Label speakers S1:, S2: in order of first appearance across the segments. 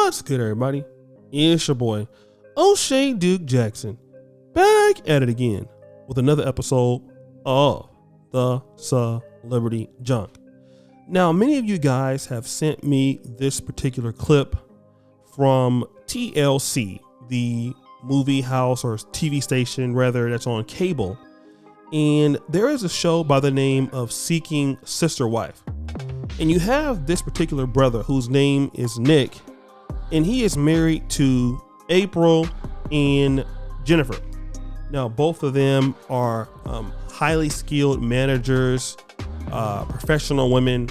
S1: What's good, everybody? It's your boy, O'Shea Duke Jackson, back at it again with another episode of the Celebrity Junk. Now, many of you guys have sent me this particular clip from TLC, the movie house or TV station, rather, that's on cable. And there is a show by the name of Seeking Sister Wife. And you have this particular brother whose name is Nick, and he is married to April and Jennifer. Now, both of them are highly skilled managers, professional women.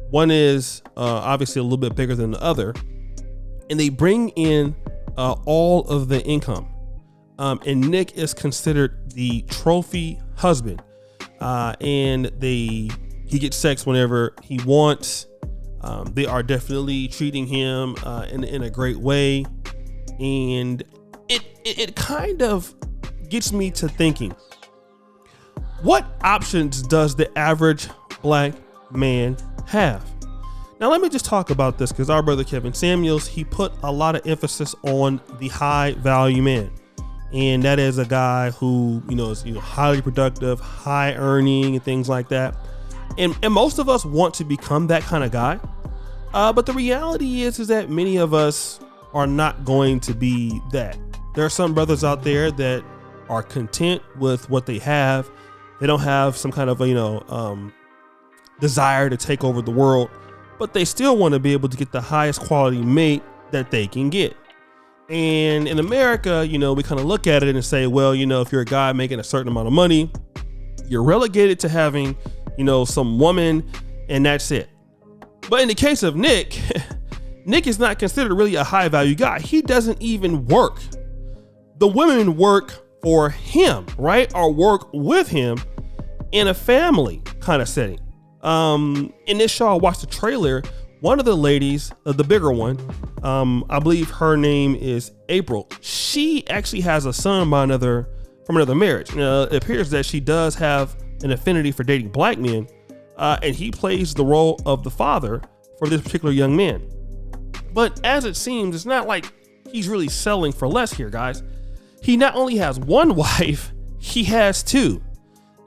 S1: One is obviously a little bit bigger than the other, and they bring in all of the income. And Nick is considered the trophy husband, and he gets sex whenever he wants. They are definitely treating him in a great way, and it kind of gets me to thinking, what options does the average black man have? Now, let me just talk about this, because our brother Kevin Samuels, he put a lot of emphasis on the high value man. And that is a guy who, is highly productive, high earning, and things like that. And most of us want to become that kind of guy. But the reality is that many of us are not going to be that. There are some brothers out there that are content with what they have. They don't have some kind of, desire to take over the world, but they still want to be able to get the highest quality mate that they can get. And in America, we kind of look at it and say, well, if you're a guy making a certain amount of money, you're relegated to having, some woman, and that's it. But in the case of Nick, Nick is not considered really a high value guy. He doesn't even work. The women work for him, right? Or work with him in a family kind of setting. In this show, I watched the trailer. One of the ladies, the bigger one, I believe her name is April. She actually has a son from another marriage. It appears that she does have an affinity for dating black men, and he plays the role of the father for this particular young man. But as it seems, it's not like he's really selling for less here, guys. He not only has one wife, he has two.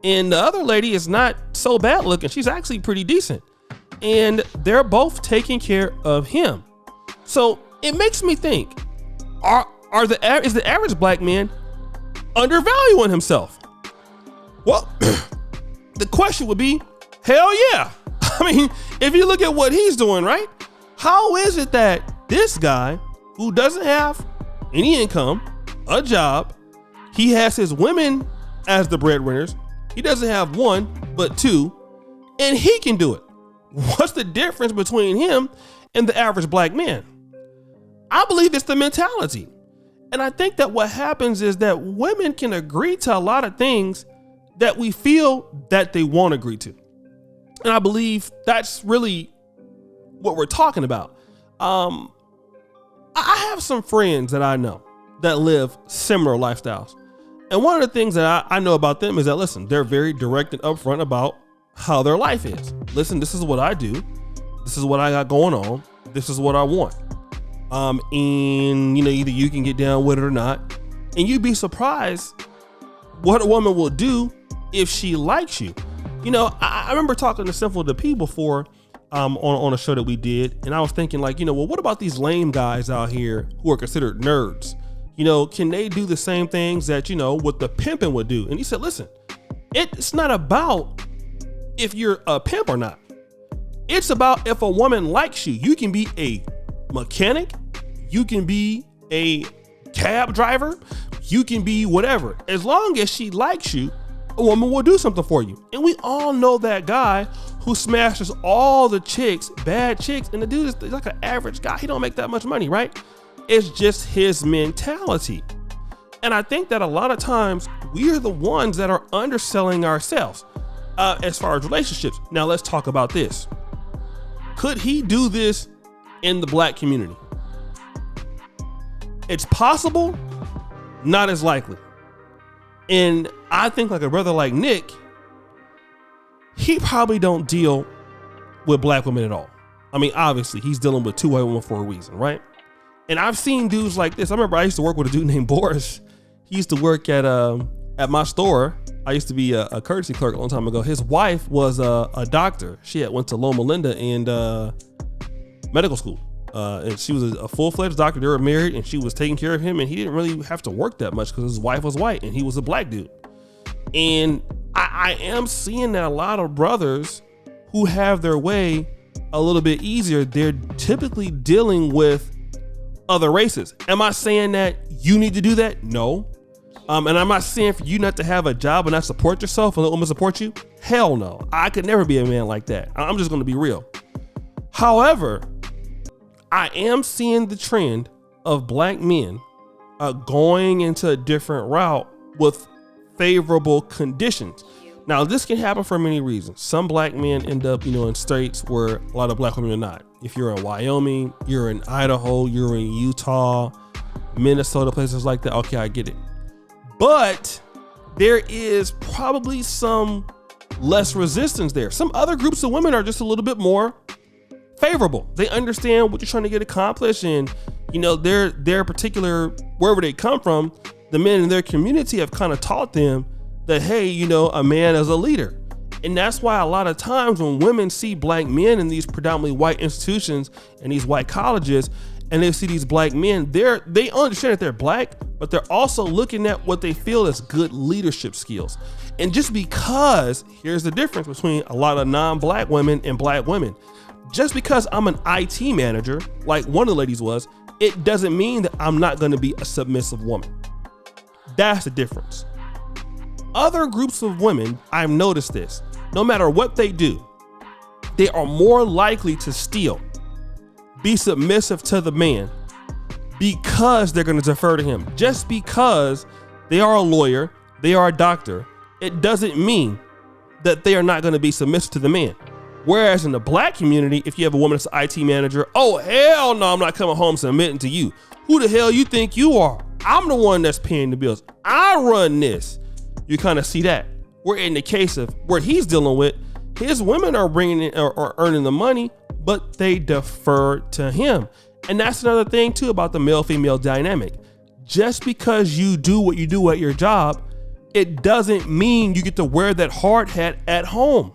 S1: And the other lady is not so bad looking. She's actually pretty decent. And they're both taking care of him. So it makes me think, is the average black man undervaluing himself? Well, the question would be, hell yeah. I mean, if you look at what he's doing, right? How is it that this guy who doesn't have any income, a job, he has his women as the breadwinners, he doesn't have one, but two, and he can do it? What's the difference between him and the average black man? I believe it's the mentality. And I think that what happens is that women can agree to a lot of things that we feel that they won't agree to. And I believe that's really what we're talking about. I have some friends that I know that live similar lifestyles. And one of the things that I know about them is that, listen, they're very direct and upfront about how their life is. Listen, this is what I do. This is what I got going on. This is what I want. And either you can get down with it or not. And you'd be surprised what a woman will do if she likes you. I remember talking to Simple to P before on a show that we did. And I was thinking well, what about these lame guys out here who are considered nerds? Can they do the same things that, what the pimping would do? And he said, listen, it's not about if you're a pimp or not. It's about if a woman likes you. You can be a mechanic. You can be a cab driver. You can be whatever. As long as she likes you, a woman will do something for you. And we all know that guy who smashes all the chicks, bad chicks. And the dude is like an average guy. He don't make that much money, right? It's just his mentality. And I think that a lot of times we are the ones that are underselling ourselves as far as relationships. Now let's talk about this. Could he do this in the black community? It's possible, not as likely. And I think like a brother like Nick, he probably don't deal with black women at all. I mean, obviously he's dealing with two white women for a reason, right? And I've seen dudes like this. I remember I used to work with a dude named Boris. He used to work at my store. I used to be a courtesy clerk a long time ago. His wife was a doctor. She had went to Loma Linda and medical school. And she was a full-fledged doctor. They were married, and she was taking care of him, and he didn't really have to work that much because his wife was white and he was a black dude. And I am seeing that a lot of brothers who have their way a little bit easier, they're typically dealing with other races. Am I saying that you need to do that? No. And I'm not saying for you not to have a job and not support yourself and let women support you. Hell no. I could never be a man like that. I'm just going to be real. However, I am seeing the trend of black men going into a different route with favorable conditions. Now, this can happen for many reasons. Some black men end up, in states where a lot of black women are not. If you're in Wyoming, you're in Idaho, you're in Utah, Minnesota, places like that. Okay, I get it. But there is probably some less resistance there. Some other groups of women are just a little bit more favorable. They understand what you're trying to get accomplished, and their particular, wherever they come from, the men in their community have kind of taught them that, hey, a man is a leader. And that's why a lot of times when women see black men in these predominantly white institutions and these white colleges, and they see these black men, they understand that they're black, but they're also looking at what they feel as good leadership skills. And just because, here's the difference between a lot of non-black women and black women. Just because I'm an IT manager, like one of the ladies was, it doesn't mean that I'm not going to be a submissive woman. That's the difference. Other groups of women, I've noticed this, no matter what they do, they are more likely to steal, be submissive to the man because they're going to defer to him. Just because they are a lawyer, they are a doctor, it doesn't mean that they are not going to be submissive to the man. Whereas in the black community, if you have a woman that's an IT manager, oh, hell no, I'm not coming home submitting to you. Who the hell you think you are? I'm the one that's paying the bills. I run this. You kind of see that. Where in the case of where he's dealing with, his women are bringing in or earning the money, but they defer to him. And that's another thing too about the male-female dynamic. Just because you do what you do at your job, it doesn't mean you get to wear that hard hat at home.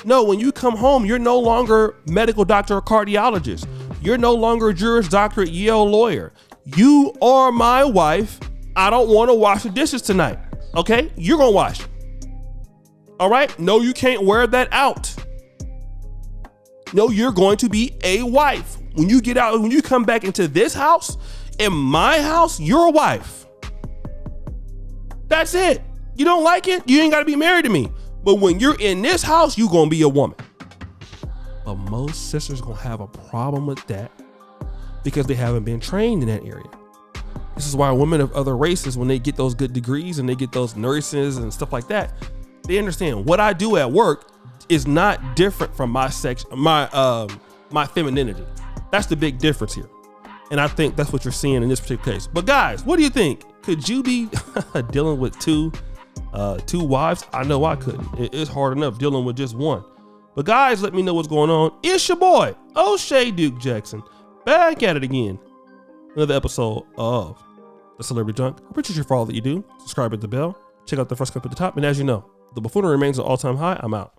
S1: No, when you come home, you're no longer medical doctor or cardiologist. You're no longer a Juris Doctor at Yale lawyer. You are my wife. I don't want to wash the dishes tonight. Okay? You're going to wash. All right? No, you can't wear that out. No, you're going to be a wife. When you get out, when you come back into this house, in my house, you're a wife. That's it. You don't like it? You ain't got to be married to me. But when you're in this house, you're going to be a woman. But most sisters going to have a problem with that because they haven't been trained in that area. This is why women of other races, when they get those good degrees and they get those nurses and stuff like that, they understand what I do at work is not different from my sex, my femininity. That's the big difference here. And I think that's what you're seeing in this particular case. But guys, what do you think? Could you be dealing with two wives? I know I couldn't. It's hard enough dealing with just one. But guys, let me know what's going on. It's your boy, O'Shea Duke Jackson, back at it again. Another episode of The Celebrity Junk. I appreciate you for all that you do. Subscribe, hit the bell. Check out the first clip at the top. And as you know, the buffoonery remains an all-time high. I'm out.